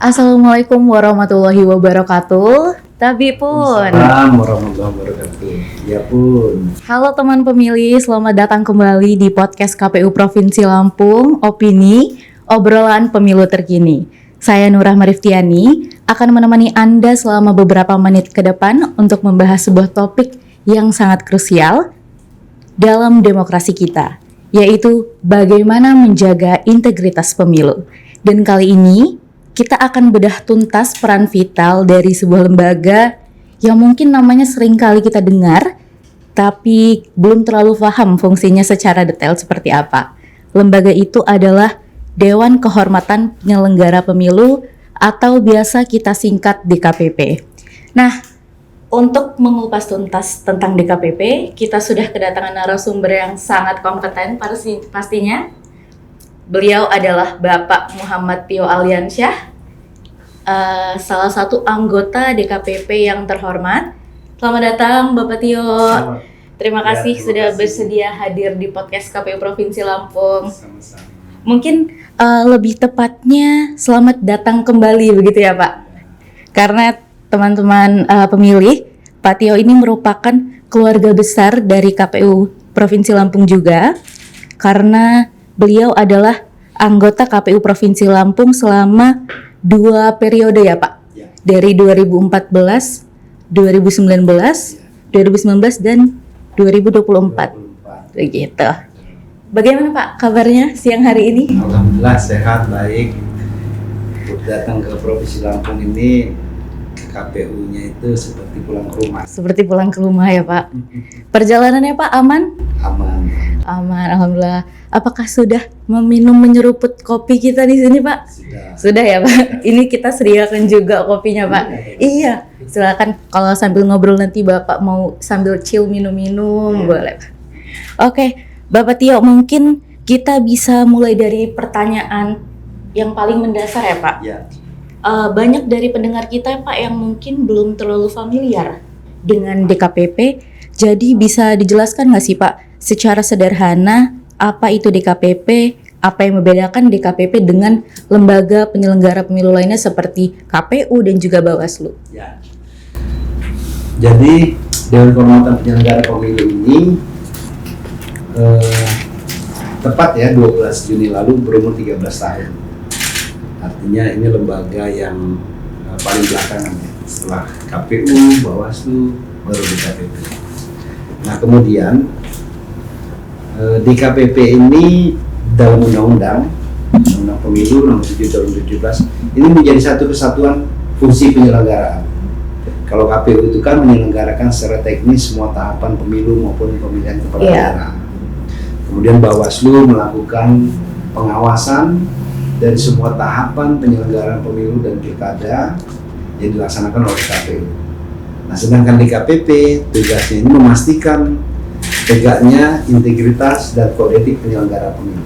Assalamualaikum warahmatullahi wabarakatuh. Tapi pun. Assalamualaikum warahmatullahi wabarakatuh. Ya pun. Halo teman pemilih, selamat datang kembali di podcast KPU Provinsi Lampung, Opini, Obrolan Pemilu Terkini. Saya Nurah Mariftiani akan menemani Anda selama beberapa menit ke depan untuk membahas sebuah topik yang sangat krusial dalam demokrasi kita, yaitu bagaimana menjaga integritas pemilu. Dan kali ini kita akan bedah tuntas peran vital dari sebuah lembaga yang mungkin namanya sering kali kita dengar, tapi belum terlalu paham fungsinya secara detail seperti apa. Lembaga itu adalah Dewan Kehormatan Penyelenggara Pemilu atau biasa kita singkat DKPP. Nah, untuk mengupas tuntas tentang DKPP, kita sudah kedatangan narasumber yang sangat kompeten pastinya. Beliau adalah Bapak Muhammad Tio Aliansyah, salah satu anggota DKPP yang terhormat. Selamat datang Bapak Tio. Terima kasih sudah bersedia hadir di podcast KPU Provinsi Lampung. Sama-sama. Mungkin lebih tepatnya selamat datang kembali begitu ya Pak. Karena teman-teman pemilih, Pak Tio ini merupakan keluarga besar dari KPU Provinsi Lampung juga, karena beliau adalah anggota KPU Provinsi Lampung selama 2 periode ya Pak, Ya. dari 2014, 2019, 2019 dan 2024, begitu. Bagaimana Pak kabarnya siang hari ini? Alhamdulillah sehat, baik. Untuk datang ke Provinsi Lampung ini, ke KPU-nya itu seperti pulang ke rumah. Seperti pulang ke rumah ya Pak. Perjalanannya Pak aman? Aman. Aman, alhamdulillah. Apakah sudah menyeruput kopi kita di sini Pak? Sudah ya Pak. Ini kita sediakan juga kopinya Pak. Iya, silakan kalau sambil ngobrol nanti Bapak mau sambil chill minum-minum boleh Pak. Oke, Bapak Tio, mungkin kita bisa mulai dari pertanyaan yang paling mendasar ya Pak. Ya. Banyak dari pendengar kita Pak yang mungkin belum terlalu familiar dengan DKPP. Jadi bisa dijelaskan nggak sih Pak secara sederhana apa itu DKPP, apa yang membedakan DKPP dengan lembaga penyelenggara pemilu lainnya seperti KPU dan juga Bawaslu? Ya. Jadi Dewan Kehormatan Penyelenggara Pemilu ini tepat ya 12 Juni lalu berumur 13 tahun. Artinya ini lembaga yang paling belakangan ya, setelah KPU, Bawaslu, baru DKPP. Nah kemudian DKPP ini dalam Undang-Undang Pemilu Nomor 7 Tahun 2017 ini menjadi satu kesatuan fungsi penyelenggaraan. Kalau KPU itu kan menyelenggarakan secara teknis semua tahapan pemilu maupun pemilihan kepala daerah. Kemudian Bawaslu melakukan pengawasan dari semua tahapan penyelenggaraan pemilu dan pilkada yang dilaksanakan oleh KPU. Nah, sedangkan DKPP tugasnya ini memastikan tegaknya integritas dan kode etik penyelenggara pemilu.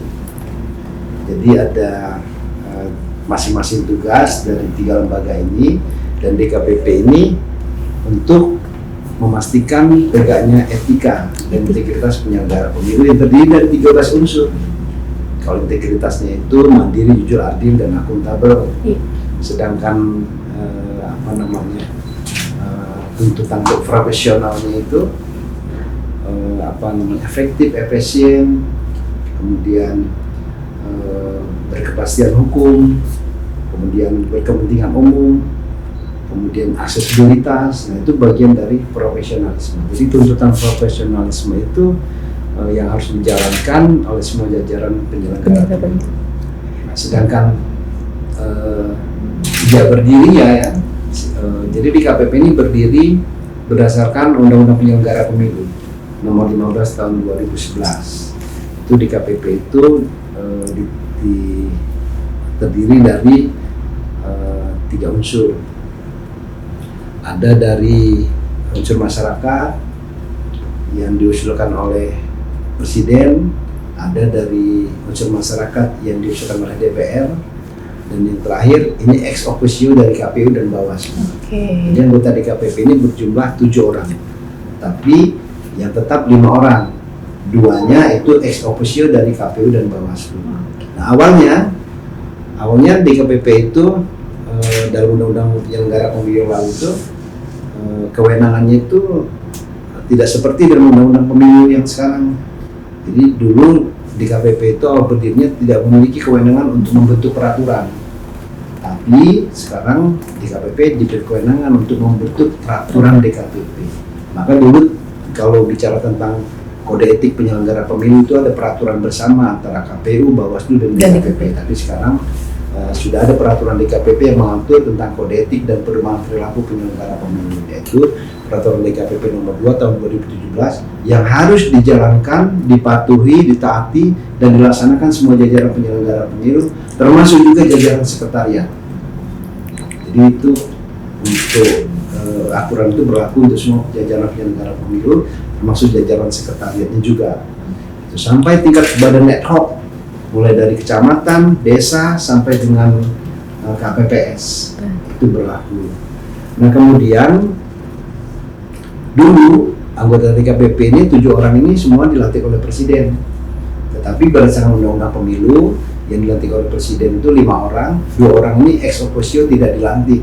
Jadi ada masing-masing tugas dari 3 lembaga ini, dan DKPP ini untuk memastikan tegaknya etika dan integritas penyelenggara pemilu yang terdiri dari 13 unsur. Kalau integritasnya itu mandiri, jujur, adil, dan akuntabel. Sedangkan tuntutan untuk profesionalnya itu efektif, efisien, kemudian berkepastian hukum, kemudian berkepentingan umum, kemudian aksesibilitas. Nah itu bagian dari profesionalisme. Jadi tuntutan profesionalisme itu yang harus dijalankan oleh semua jajaran penyelenggara. Nah, sedangkan dia berdiri ya, jadi DKPP ini berdiri berdasarkan Undang-Undang Penyelenggara Pemilu Nomor 15 Tahun 2011. Itu DKPP itu terdiri dari 3 unsur. Ada dari unsur masyarakat yang diusulkan oleh Presiden, ada dari unsur masyarakat yang diusulkan oleh DPR, dan yang terakhir ini ex officio dari KPU dan Bawaslu. Jadi anggota DKPP ini berjumlah 7 orang, tapi yang tetap 5 orang. 2-nya itu ex officio dari KPU dan Bawaslu. Nah awalnya DKPP itu dalam undang-undang penyelenggara pemilu lalu itu kewenangannya itu tidak seperti dalam undang-undang pemilu yang sekarang. Jadi dulu di KPP itu awal berdirinya tidak memiliki kewenangan untuk membentuk peraturan, tapi sekarang di KPP diberi kewenangan untuk membentuk peraturan DKPP. Maka dulu kalau bicara tentang kode etik penyelenggara pemilu itu ada peraturan bersama antara KPU, Bawaslu dan DKPP. Tapi sekarang sudah ada peraturan DKPP yang mengatur tentang kode etik dan pedoman perilaku penyelenggara pemilu, yaitu peraturan DKPP nomor 2 tahun 2017 yang harus dijalankan, dipatuhi, ditaati dan dilaksanakan semua jajaran penyelenggara pemilu, termasuk juga jajaran sekretariat. Jadi itu untuk aturan itu berlaku untuk semua jajaran penyelenggara pemilu, termasuk jajaran sekretariatnya juga. Itu sampai tingkat badan ad hoc, mulai dari kecamatan, desa sampai dengan KPPS itu berlaku. Nah kemudian dulu anggota DKPP ini 7 orang ini semua dilantik oleh presiden. Tetapi berdasarkan undang-undang pemilu yang dilantik oleh presiden itu 5 orang, 2 orang ini ex officio tidak dilantik.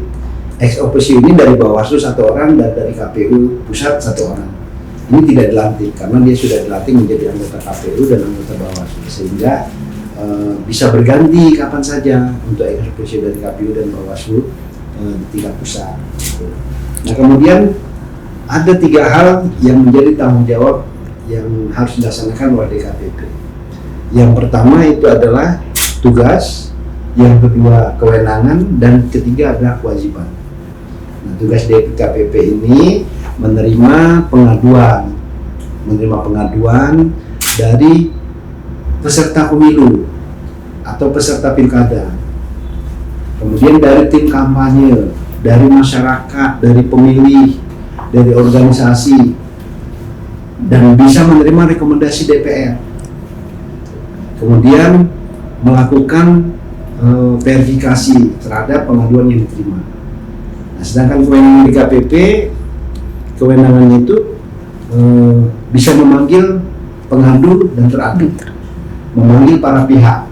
Ex officio ini dari Bawaslu 1 orang dan dari KPU pusat 1 orang. Ini tidak dilantik karena dia sudah dilantik menjadi anggota KPU dan anggota Bawaslu, sehingga bisa berganti kapan saja untuk ex officio dari KPU dan Bawaslu di tingkat pusat. Nah kemudian ada 3 hal yang menjadi tanggung jawab yang harus dilaksanakan oleh DKPP. Yang pertama itu adalah tugas, yang kedua kewenangan, dan ketiga adalah kewajiban. Nah, tugas DKPP ini menerima pengaduan dari peserta pemilu atau peserta pilkada, kemudian dari tim kampanye, dari masyarakat, dari pemilih, dari organisasi, dan bisa menerima rekomendasi DPR, kemudian melakukan verifikasi terhadap pengaduan yang diterima. Nah, sedangkan kewenangan DKPP, kewenangannya itu bisa memanggil pengadu dan teradu, memanggil para pihak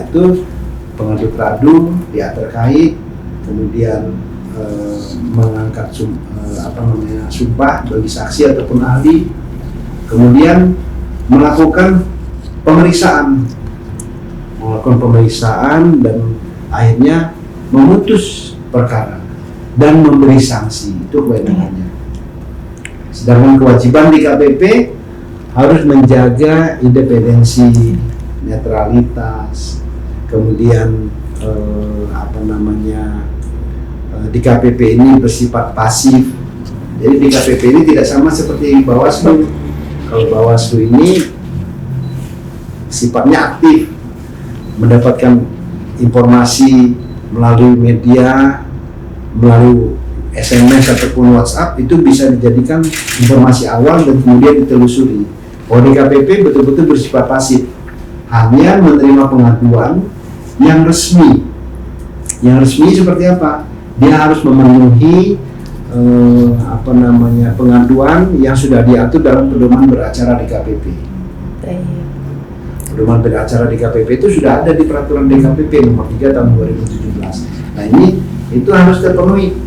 itu pengadu teradu, pihak terkait, kemudian mengangkat sumpah bagi saksi ataupun ahli, kemudian melakukan pemeriksaan dan akhirnya memutus perkara dan memberi sanksi. Itu kewenangannya. Sedangkan kewajiban di KPP harus menjaga independensi, netralitas, kemudian di KPP ini bersifat pasif. Jadi di KPP ini tidak sama seperti Bawaslu. Kalau Bawaslu ini sifatnya aktif, mendapatkan informasi melalui media, melalui SMS ataupun WhatsApp, itu bisa dijadikan informasi awal dan kemudian ditelusuri. Kalau di KPP betul-betul bersifat pasif, hanya menerima pengaduan yang resmi. Yang resmi seperti apa? Dia harus memenuhi pengaduan yang sudah diatur dalam pedoman beracara di KPP. Pedoman beracara di KPP itu sudah ada di peraturan DKPP nomor 3 tahun 2017. Nah ini itu harus terpenuhi.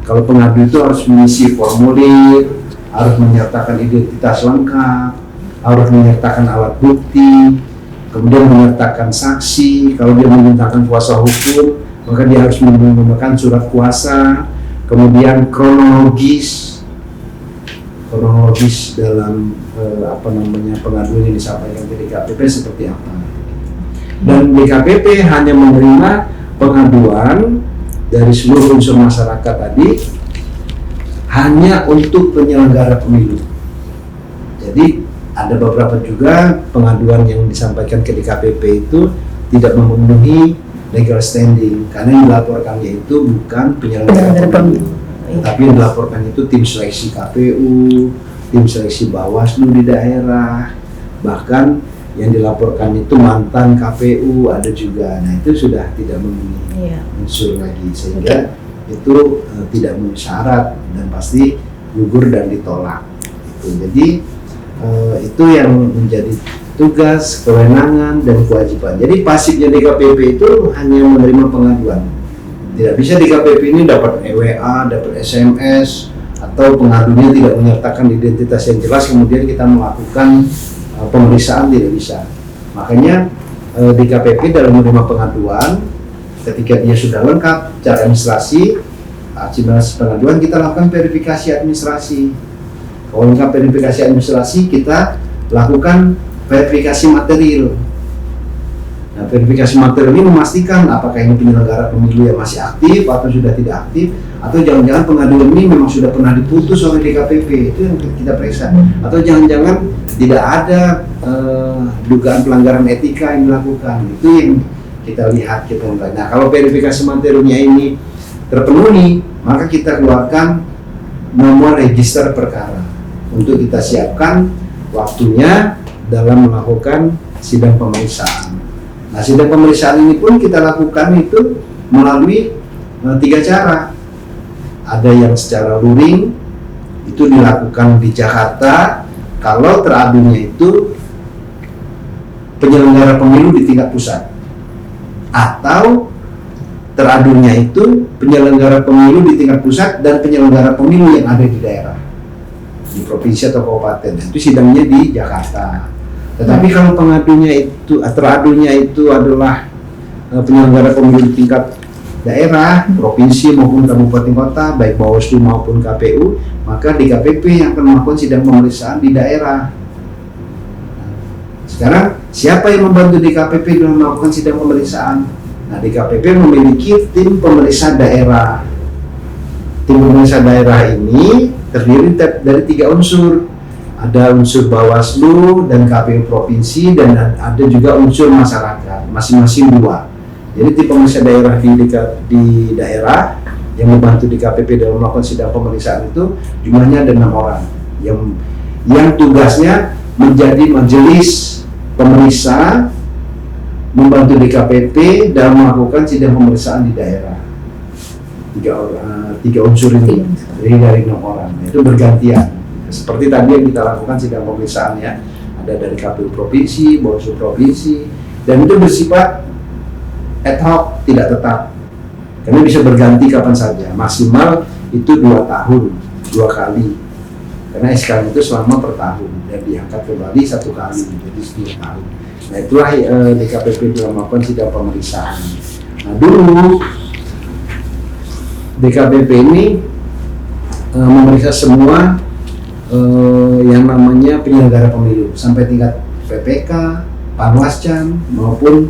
Kalau pengadu itu harus mengisi formulir, harus menyertakan identitas lengkap, harus menyertakan alat bukti, kemudian menyertakan saksi. Kalau dia memintakan kuasa hukum, maka dia harus menggunakan surat kuasa, kemudian kronologis dalam pengaduan yang disampaikan ke DKPP seperti apa. Dan DKPP hanya menerima pengaduan dari seluruh unsur masyarakat tadi hanya untuk penyelenggara pemilu. Jadi ada beberapa juga pengaduan yang disampaikan ke DKPP itu tidak memenuhi legal standing karena yang dilaporkannya itu bukan penyelenggara pemilu, tapi yang dilaporkan itu tim seleksi KPU, tim seleksi Bawaslu di daerah, bahkan yang dilaporkan itu mantan KPU ada juga. Nah itu sudah tidak memenuhi unsur lagi, sehingga itu tidak memenuhi syarat dan pasti gugur dan ditolak. Jadi itu yang menjadi tugas, kewenangan, dan kewajiban. Jadi pasifnya DKPP itu hanya menerima pengaduan, Tidak bisa di KPP ini dapat EWA, dapat SMS, atau pengadunya tidak menyertakan identitas yang jelas kemudian kita melakukan pemeriksaan, tidak bisa. Makanya di KPP dalam menerima pengaduan, ketika dia sudah lengkap cara administrasi pengaduan, kita lakukan verifikasi administrasi. Kalau lengkap verifikasi administrasi, kita lakukan verifikasi material. Nah, verifikasi material ini memastikan apakah ini penyelenggara pemilu yang masih aktif atau sudah tidak aktif, atau jangan-jangan pengaduan ini memang sudah pernah diputus oleh DKPP, itu yang kita periksa. Atau jangan-jangan tidak ada dugaan pelanggaran etika yang dilakukan, itu yang kita lihat, kita mulai. Nah, kalau verifikasi materialnya ini terpenuhi, maka kita keluarkan nomor register perkara untuk kita siapkan waktunya dalam melakukan sidang pemeriksaan. Nah, sidang pemeriksaan ini pun kita lakukan itu melalui 3 cara. Ada yang secara luring, itu dilakukan di Jakarta kalau teradunya itu penyelenggara pemilu di tingkat pusat, atau teradunya itu penyelenggara pemilu di tingkat pusat dan penyelenggara pemilu yang ada di daerah, di provinsi atau kabupaten. Itu sidangnya di Jakarta. Tetapi kalau pengadunya itu, teradunya itu adalah penyelenggara pemilu di tingkat daerah, provinsi maupun kabupaten kota, baik Bawaslu maupun KPU, maka DKPP yang akan melakukan sidang pemeriksaan di daerah. Sekarang siapa yang membantu DKPP dalam melakukan sidang pemeriksaan? Nah, DKPP memiliki tim pemeriksa daerah. Tim pemeriksa daerah ini terdiri dari 3 unsur. Ada unsur Bawaslu dan KPU provinsi, dan ada juga unsur masyarakat, masing-masing 2. Jadi tim pemeriksa daerah di daerah yang membantu DKPP dalam melakukan sidang pemeriksaan itu jumlahnya ada 6 orang yang tugasnya menjadi majelis pemeriksa membantu DKPP dalam melakukan sidang pemeriksaan di daerah. 3 unsur ini dari 6 orang, itu bergantian. Seperti tadi yang kita lakukan sidang pemeriksaan, ya, ada dari KPU provinsi, Bawaslu provinsi, dan itu bersifat ad hoc, tidak tetap, karena bisa berganti kapan saja. Maksimal itu 2 tahun, 2 kali, karena SK itu selama per tahun dan diangkat kembali 1 kali, jadi 10 tahun. Nah, itulah DKPP dalam melakukan sidang pemeriksaan. Nah, dulu DKPP ini memeriksa semua yang namanya penyelenggara pemilu sampai tingkat PPK, Panwascam maupun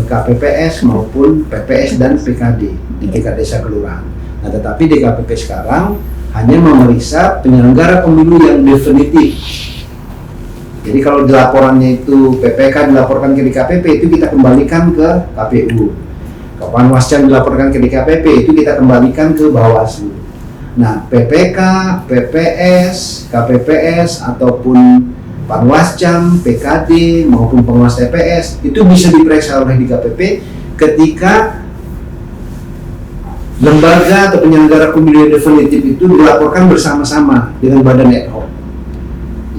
KPPS maupun PPS dan PKD di tingkat desa kelurahan. Nah, tetapi DKPP sekarang hanya memeriksa penyelenggara pemilu yang definitif. Jadi kalau laporannya itu PPK dilaporkan ke DKPP, itu kita kembalikan ke KPU. Kalau Panwascam dilaporkan ke DKPP, itu kita kembalikan ke Bawaslu. Nah, PPK, PPS, KPPS ataupun Panwascam, PKD maupun pengawas TPS itu bisa diperiksa oleh DKPP ketika lembaga atau penyelenggara pemilu yang definitif itu dilaporkan bersama-sama dengan badan ad hoc.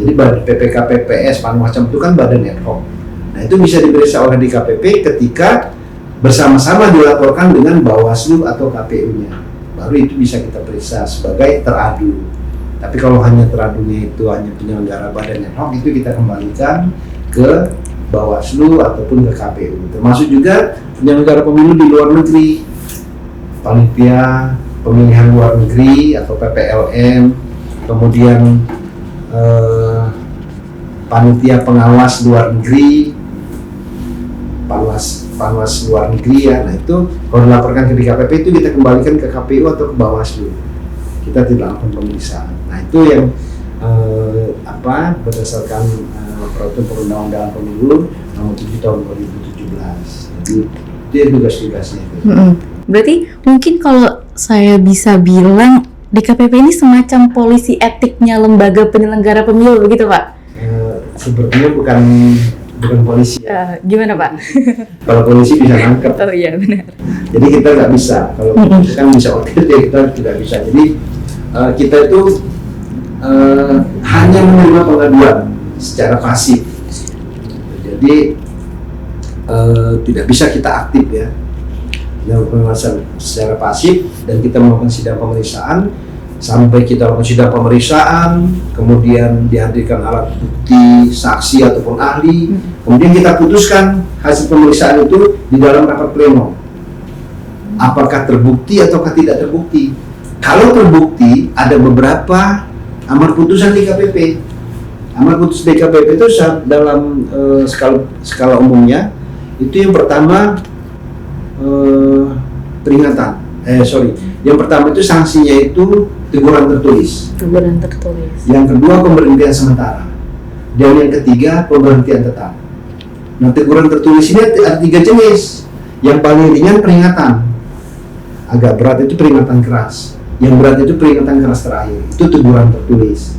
Jadi PPK, PPS, Panwascam itu kan badan ad hoc. Nah, itu bisa diperiksa oleh DKPP ketika bersama-sama dilaporkan dengan Bawaslu atau KPU-nya. Baru itu bisa kita periksa sebagai teradu. Tapi kalau hanya teradunya itu hanya penyelenggara badan ad hoc, itu kita kembalikan ke Bawaslu ataupun ke KPU. Termasuk juga penyelenggara pemilu di luar negeri, panitia pemilihan luar negeri atau PPLN, kemudian panitia pengawas luar negeri, panwas luar negeri, ya. Nah, itu kalau dilaporkan ke DKPP itu kita kembalikan ke KPU atau ke Bawaslu. Kita tidak lakukan pemeriksaan. Nah, itu yang berdasarkan peraturan perundang-undangan pemilu nomor 7 tahun 2017. Jadi itu tugas-tugasnya. Berarti mungkin kalau saya bisa bilang DKPP ini semacam polisi etiknya lembaga penyelenggara pemilu, begitu Pak? Sepertinya bukan polisi. Gimana Pak? Kalau polisi bisa nangkep. Oh iya, benar. Jadi kita nggak bisa. Kalau polisi kan bisa OTT, kita tidak bisa. Jadi kita itu hanya menerima pengaduan secara pasif. Jadi tidak bisa kita aktif, ya. dilakukan pemeriksaan secara pasif, dan kita melakukan sidang pemeriksaan. Sampai kita lakukan sidang pemeriksaan, kemudian dihadirkan alat bukti, saksi ataupun ahli, kemudian kita putuskan hasil pemeriksaan itu di dalam rapat pleno. Apakah terbukti ataukah tidak terbukti? Kalau terbukti, ada beberapa amar putusan DKPP. Amar putus DKPP itu dalam skala umumnya, itu yang pertama yang pertama itu sanksinya itu teguran tertulis. Teguran tertulis. Yang kedua pemberhentian sementara. Dan yang ketiga pemberhentian tetap. Nah, teguran tertulis ini ada 3 jenis. Yang paling ringan peringatan. Agak berat itu peringatan keras. Yang berat itu peringatan keras terakhir. Itu teguran tertulis.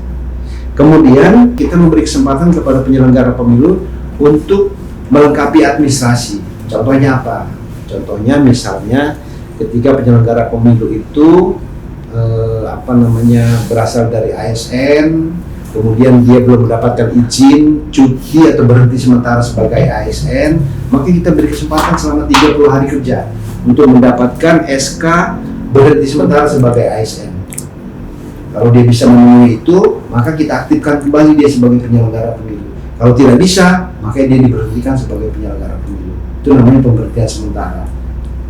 Kemudian kita memberi kesempatan kepada penyelenggara pemilu untuk melengkapi administrasi. Contohnya apa? Contohnya misalnya ketika penyelenggara pemilu itu berasal dari ASN, kemudian dia belum mendapatkan izin cuti atau berhenti sementara sebagai ASN, maka kita beri kesempatan selama 30 hari kerja untuk mendapatkan SK berhenti sementara sebagai ASN. Kalau dia bisa memenuhi itu, maka kita aktifkan kembali dia sebagai penyelenggara pemilu. Kalau tidak bisa, maka dia diberhentikan sebagai penyelenggara pemilu. Itu namanya pemberhentian sementara,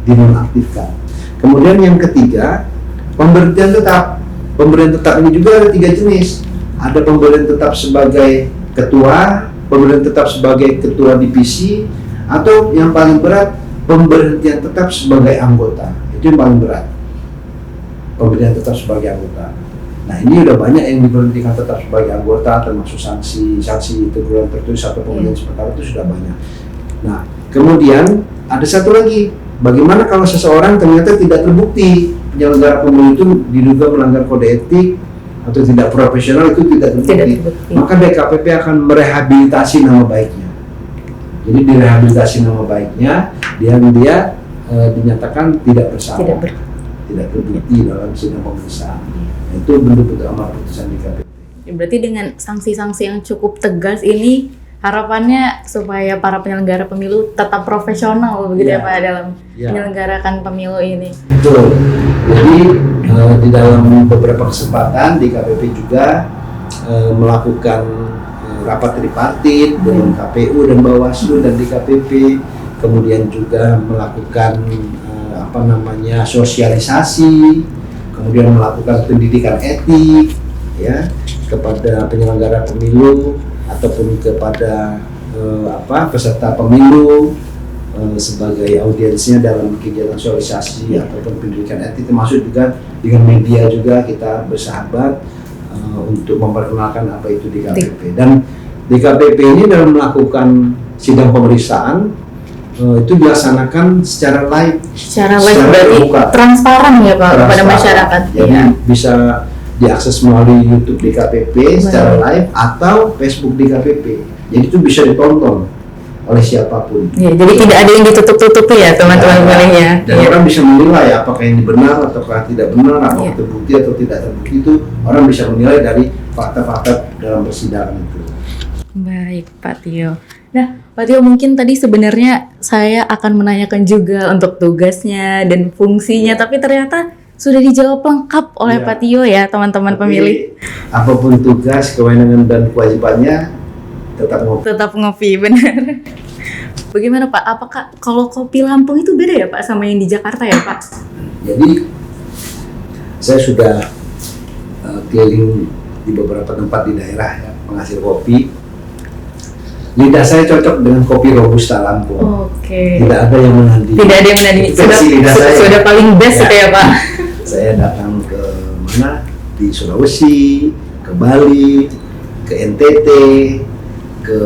dinonaktifkan. Kemudian yang ketiga, pemberhentian tetap. Pemberhentian tetap ini juga ada 3 jenis. Ada pemberhentian tetap sebagai ketua, pemberhentian tetap sebagai ketua divisi, atau yang paling berat, pemberhentian tetap sebagai anggota. Itu yang paling berat, pemberhentian tetap sebagai anggota. Nah, ini udah banyak yang diberhentikan tetap sebagai anggota, termasuk sanksi teguran tertulis atau pemberhentian sementara itu sudah banyak. Nah, kemudian ada satu lagi, bagaimana kalau seseorang ternyata tidak terbukti penyelenggara pemilu itu diduga melanggar kode etik atau tidak profesional, itu tidak terbukti. Maka DKPP akan merehabilitasi nama baiknya. Jadi direhabilitasi nama baiknya, dia dinyatakan tidak bersalah, tidak terbukti dalam sidang pemeriksaan. Itu bentuk-bentuk amar putusan DKPP. Berarti dengan sanksi-sanksi yang cukup tegas ini, harapannya supaya para penyelenggara pemilu tetap profesional begitu ya Pak dalam menyelenggarakan pemilu ini. Betul. Jadi di dalam beberapa kesempatan DKPP juga melakukan rapat tripartit dengan KPU dan Bawaslu dan DKPP, kemudian juga melakukan sosialisasi, kemudian melakukan pendidikan etik ya kepada penyelenggara pemilu ataupun kepada peserta pemilu sebagai audiensnya dalam kegiatan sosialisasi ataupun pendidikan etik, termasuk juga dengan media juga kita bersahabat untuk memperkenalkan apa itu DKPP. Dan DKPP ini dalam melakukan sidang pemeriksaan itu dilaksanakan secara live berarti terbuka, transparan ya Pak kepada masyarakat. Jadi bisa diakses melalui YouTube DKPP secara live atau Facebook DKPP. Jadi itu bisa ditonton oleh siapapun. Ya, jadi tidak ada yang ditutup-tutupi ya teman-teman pemilihnya. Dan orang bisa menilai apakah ini benar ataukah tidak benar, apakah terbukti atau tidak terbukti, itu orang bisa menilai dari fakta-fakta dalam persidangan itu. Baik Pak Tio. Nah Pak Tio, mungkin tadi sebenarnya saya akan menanyakan juga untuk tugasnya dan fungsinya, tapi ternyata sudah dijawab lengkap oleh Pak Tio ya teman-teman pemilih. Apapun tugas, kewenangan dan kewajibannya tetap ngopi, benar. Bagaimana Pak? Apakah kalau kopi Lampung itu beda ya Pak sama yang di Jakarta ya Pak? Jadi saya sudah keliling di beberapa tempat di daerah ya, penghasil kopi. Lidah saya cocok dengan kopi Robusta Lampung. Oke. Tidak ada yang menandingi. Tidak ada yang menandingi. Sudah paling best itu ya Pak. Saya datang ke mana? Di Sulawesi, ke Bali, ke NTT, ke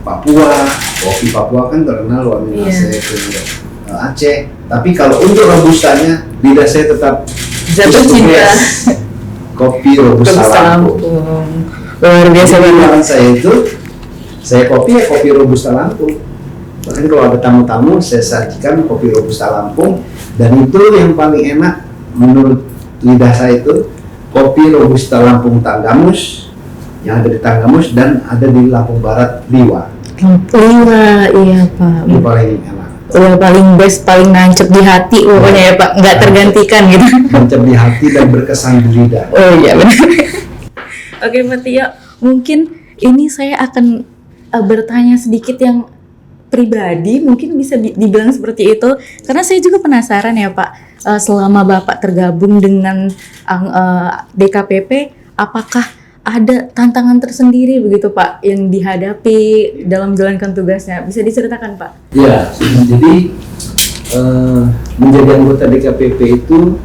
Papua. Kopi Papua kan terkenal luar biasa. Saya ke Aceh. Tapi kalau untuk robustanya, lidah saya tetap jatuh cinta. Kopi Robusta Lampung. Luar biasa banget. Saya kopi Robusta Lampung. Bahkan kalau ada tamu-tamu, saya sajikan kopi Robusta Lampung, dan itu yang paling enak menurut lidah saya itu kopi Robusta Lampung Tanggamus, yang ada di Tanggamus dan ada di Lampung Barat Liwa. Liwa, iya Pak. Itu paling enak. Udah paling best, paling nancep di hati pokoknya ya Pak, nggak tergantikan gitu. Nancep di hati dan berkesan di lidah. Oh iya benar. Oke Pak Tio, mungkin ini saya akan bertanya sedikit yang pribadi, mungkin bisa dibilang seperti itu, karena saya juga penasaran ya Pak, selama Bapak tergabung dengan DKPP, apakah ada tantangan tersendiri begitu Pak yang dihadapi dalam menjalankan tugasnya? Bisa diceritakan Pak? Ya, jadi menjadi anggota DKPP itu,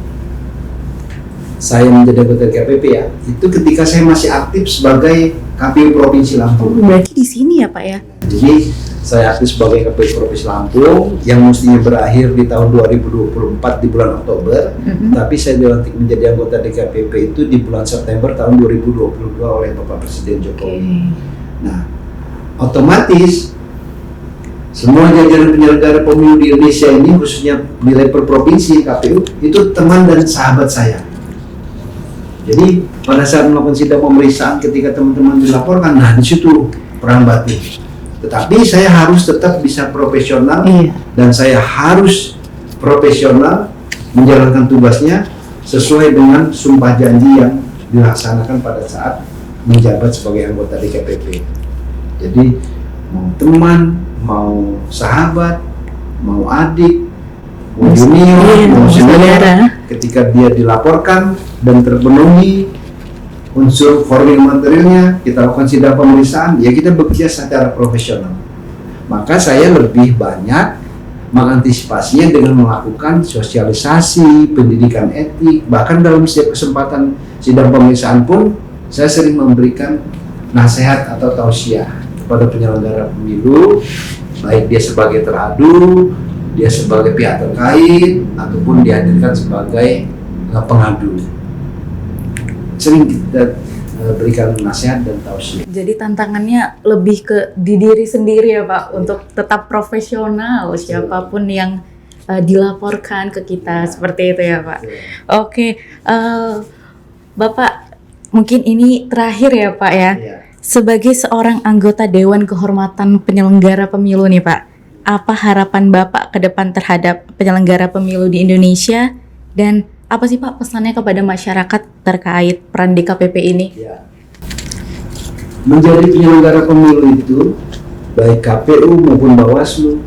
saya menjadi anggota DKPP ya, itu ketika saya masih aktif sebagai KPU Provinsi Lampung. Berarti di sini ya Pak ya? Jadi saya aktif sebagai KPU Provinsi Lampung yang mestinya berakhir di tahun 2024 di bulan Oktober, tapi saya dilantik menjadi anggota DKPP itu di bulan September tahun 2022 oleh Bapak Presiden Jokowi. Nah, otomatis semua jajaran penyelenggara pemilu di Indonesia ini, khususnya di level provinsi KPU, itu teman dan sahabat saya. Jadi pada saat melakukan sidang pemeriksaan ketika teman-teman dilaporkan, nah di situ perang batin. Tetapi saya harus tetap bisa profesional, dan saya harus profesional menjalankan tugasnya sesuai dengan sumpah janji yang dilaksanakan pada saat menjabat sebagai anggota DKPP. Jadi mau teman, mau sahabat, mau adik, mau junior, mau senior, ketika dia dilaporkan dan terpenuhi unsur formil materialnya, kita lakukan sidang pemeriksaan, ya kita bekerja secara profesional. Maka saya lebih banyak mengantisipasinya dengan melakukan sosialisasi, pendidikan etik, bahkan dalam setiap kesempatan sidang pemeriksaan pun saya sering memberikan nasihat atau tausiah kepada penyelenggara pemilu, baik dia sebagai teradu, dia sebagai pihak terkait, ataupun dihadirkan sebagai pengadu. Sering kita berikan nasihat dan tausiah. Jadi tantangannya lebih ke di diri sendiri ya Pak, untuk tetap profesional siapapun yang dilaporkan ke kita, seperti itu ya Pak. Oke, Bapak mungkin ini terakhir ya Pak ya. Sebagai seorang anggota Dewan Kehormatan Penyelenggara Pemilu nih Pak, apa harapan Bapak ke depan terhadap penyelenggara pemilu di Indonesia, dan apa sih Pak pesannya kepada masyarakat terkait peran DKPP ini? Ya. Menjadi penyelenggara pemilu itu, baik KPU maupun Bawaslu,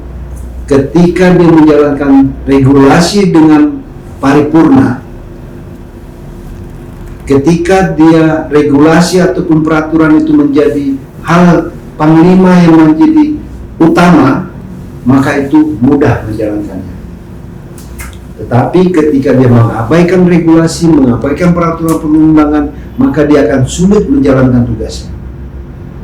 ketika dia menjalankan regulasi dengan paripurna, ketika dia regulasi ataupun peraturan itu menjadi hal panglima yang menjadi utama, maka itu mudah menjalankannya. Tetapi ketika dia mengabaikan regulasi, mengabaikan peraturan perundangan, maka dia akan sulit menjalankan tugasnya.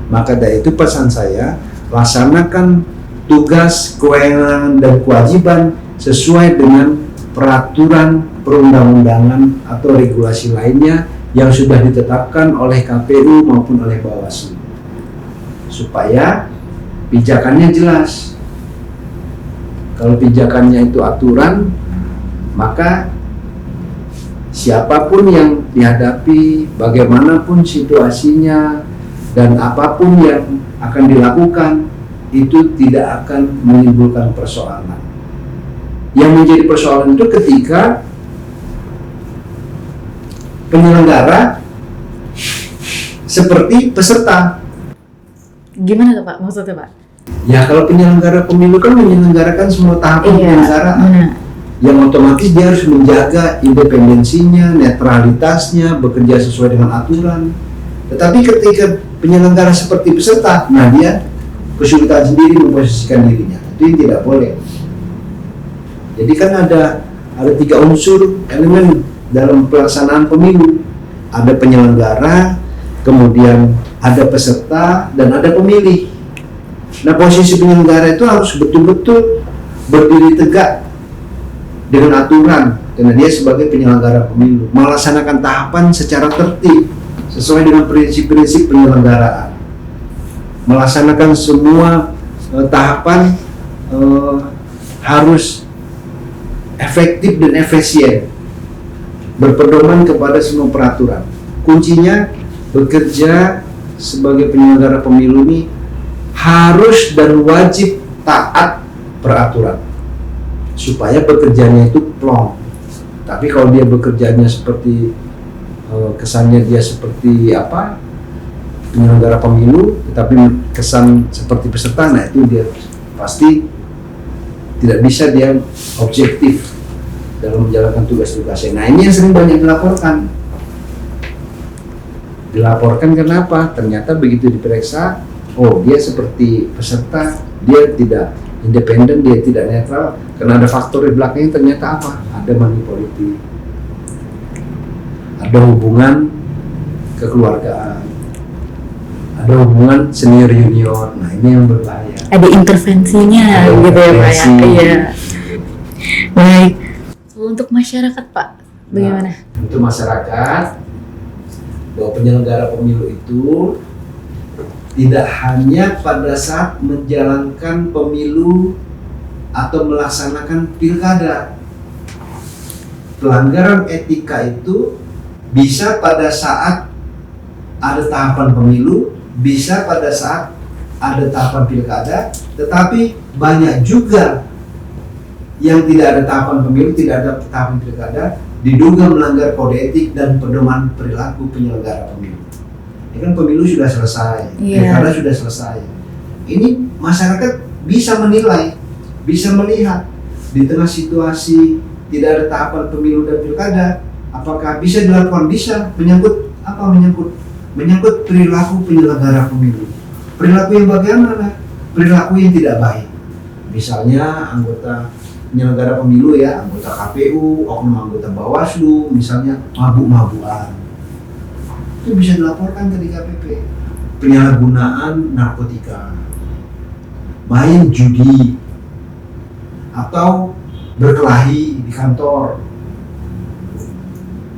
Maka dari itu pesan saya, laksanakan tugas, kewenangan, dan kewajiban sesuai dengan peraturan perundang-undangan atau regulasi lainnya yang sudah ditetapkan oleh KPU maupun oleh Bawaslu, supaya pijakannya jelas. Kalau pijakannya itu aturan, maka siapapun yang dihadapi, bagaimanapun situasinya, dan apapun yang akan dilakukan, itu tidak akan menimbulkan persoalan. Yang menjadi persoalan itu ketika penyelenggara seperti peserta. Gimana tuh Pak maksudnya Pak? Ya kalau penyelenggara pemilu kan menyelenggarakan semua tahapan penyelenggaraan. Yang otomatis dia harus menjaga independensinya, netralitasnya, bekerja sesuai dengan aturan. Tetapi ketika penyelenggara seperti peserta, nah dia kesulitan sendiri memposisikan dirinya. Itu tidak boleh. Jadi kan ada 3 unsur elemen dalam pelaksanaan pemilu. Ada penyelenggara, kemudian ada peserta, dan ada pemilih. Nah posisi penyelenggara itu harus betul-betul berdiri tegak dengan aturan, karena dia sebagai penyelenggara pemilu melaksanakan tahapan secara tertib sesuai dengan prinsip-prinsip penyelenggaraan, melaksanakan semua tahapan harus efektif dan efisien, berpedoman kepada semua peraturan. Kuncinya bekerja sebagai penyelenggara pemilu ini harus dan wajib taat peraturan. supaya bekerjanya itu plong. Tapi kalau dia bekerjanya seperti kesannya dia seperti penyelenggara pemilu, tetapi kesan seperti peserta, nah itu dia pasti tidak bisa dia objektif dalam menjalankan tugas-tugasnya. Nah ini yang sering banyak dilaporkan. Kenapa? Ternyata begitu diperiksa, oh dia seperti peserta, dia tidak independen, dia tidak netral, karena ada faktor di belakangnya. Ternyata apa? Ada money politik, ada hubungan kekeluargaan, ada hubungan senior junior. Nah ini yang berbahaya. Ada intervensinya Ada gitu ya Pak ya. intervensi. Iya. Baik. Untuk masyarakat Pak, bagaimana? Nah, untuk masyarakat, bahwa penyelenggara pemilu itu tidak hanya pada saat menjalankan pemilu atau melaksanakan pilkada. Pelanggaran etika itu bisa pada saat ada tahapan pemilu, bisa pada saat ada tahapan pilkada, tetapi banyak juga yang tidak ada tahapan pemilu, tidak ada tahapan pilkada, diduga melanggar kode etik dan pedoman perilaku penyelenggara pemilu. Ini kan pemilu sudah selesai, pilkada sudah selesai. Ini masyarakat bisa menilai, bisa melihat di tengah situasi tidak ada tahapan pemilu dan pilkada, apakah bisa dilakukan? Bisa. Menyangkut apa? Menyangkut perilaku penyelenggara pemilu. Perilaku yang bagaimana? Perilaku yang tidak baik. Misalnya anggota penyelenggara pemilu ya, anggota KPU, oknum anggota Bawaslu, misalnya mabuk-mabukan, itu bisa dilaporkan ke DKPP. Penyalahgunaan narkotika, main judi, atau berkelahi di kantor.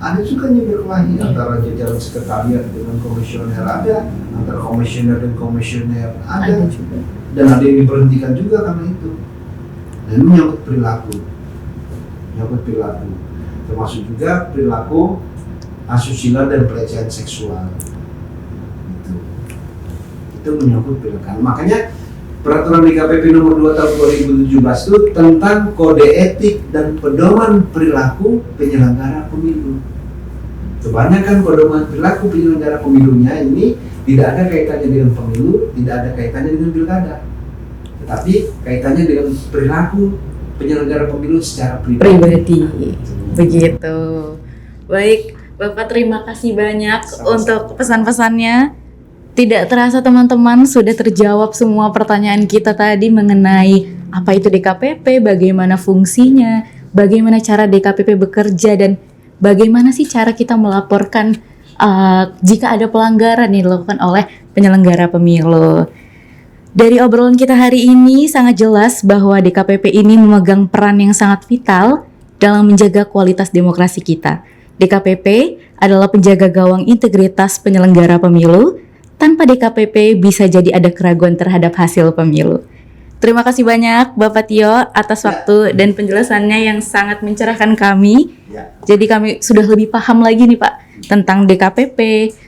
Ada juga yang berkelahi antara jajaran sekretariat dengan komisioner, ada antara komisioner dan komisioner, ada juga. Dan ada yang diberhentikan juga karena itu. Dan menyangkut perilaku, termasuk juga perilaku asusila dan pelecehan seksual. Itu menyangkut perilaku. Makanya peraturan DKPP nomor 2 tahun 2017 itu tentang kode etik dan pedoman perilaku penyelenggara pemilu. Kebanyakan pedoman perilaku penyelenggara pemilunya ini tidak ada kaitannya dengan pemilu, tidak ada kaitannya dengan pilkada, tetapi kaitannya dengan perilaku penyelenggara pemilu secara pribadi. Begitu. Baik, Bapak terima kasih banyak untuk pesan-pesannya. Tidak terasa teman-teman sudah terjawab semua pertanyaan kita tadi mengenai apa itu DKPP, bagaimana fungsinya, bagaimana cara DKPP bekerja, dan bagaimana sih cara kita melaporkan jika ada pelanggaran yang dilakukan oleh penyelenggara pemilu. Dari obrolan kita hari ini sangat jelas bahwa DKPP ini memegang peran yang sangat vital dalam menjaga kualitas demokrasi kita. DKPP adalah penjaga gawang integritas penyelenggara pemilu. Tanpa DKPP bisa jadi ada keraguan terhadap hasil pemilu. Terima kasih banyak Bapak Tio atas waktu dan penjelasannya yang sangat mencerahkan kami. Jadi kami sudah lebih paham lagi nih Pak tentang DKPP.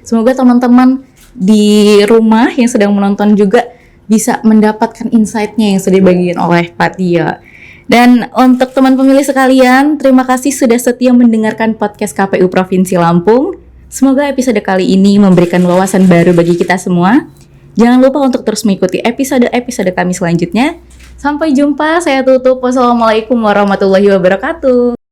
Semoga teman-teman di rumah yang sedang menonton juga bisa mendapatkan insight-nya yang sudah dibagikan oleh Pak Tio. Dan untuk teman pemilih sekalian, terima kasih sudah setia mendengarkan podcast KPU Provinsi Lampung. Semoga episode kali ini memberikan wawasan baru bagi kita semua. Jangan lupa untuk terus mengikuti episode-episode kami selanjutnya. Sampai jumpa, saya tutup. Wassalamualaikum warahmatullahi wabarakatuh.